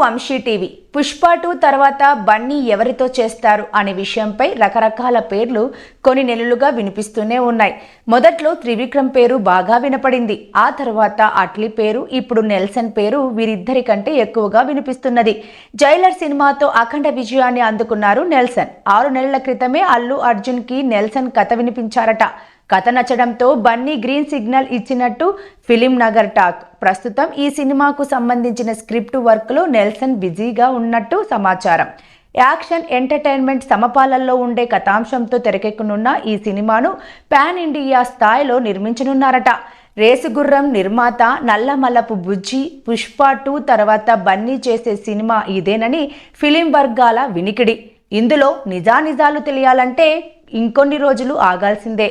Vamsi TV. Pushpa 2 తర్వాత బన్నీ ఎవరితో చేస్తారు అనే విషయంపై రకరకాల పేర్లు కొన్ని నెలలుగా వినిపిస్తూనే ఉన్నాయి. మొదట్లో త్రివిక్రమ్ పేరు బాగా వినపడింది. ఆ తర్వాత అట్లీ పేరు, ఇప్పుడు నెల్సన్ పేరు వీరిద్దరి కంటే ఎక్కువగా వినిపిస్తున్నది. జైలర్ సినిమాతో అఖండ విజయాన్ని అందుకున్నారు నెల్సన్. 6 నెలల క్రితమే అల్లు అర్జున్ కి నెల్సన్ కథ వినిపించారట. కథ నచ్చడంతో బన్నీ గ్రీన్ సిగ్నల్ ఇచ్చినట్టు ఫిలిం నగర్ టాక్. ప్రస్తుతం ఈ సినిమాకు సంబంధించిన స్క్రిప్ట్ వర్క్లో నెల్సన్ బిజీగా ఉన్నట్టు సమాచారం. యాక్షన్ ఎంటర్టైన్మెంట్ సమపాలల్లో ఉండే కథాంశంతో తెరకెక్కనున్న ఈ సినిమాను పాన్ ఇండియా స్థాయిలో నిర్మించనున్నారట. రేసుగుర్రం నిర్మాత నల్లమల్లపు బుజ్జి పుష్ప 2 తర్వాత బన్నీ చేసే సినిమా ఇదేనని ఫిలిం వర్గాల వినికిడి. ఇందులో నిజానిజాలు తెలియాలంటే ఇంకొన్ని రోజులు ఆగాల్సిందే.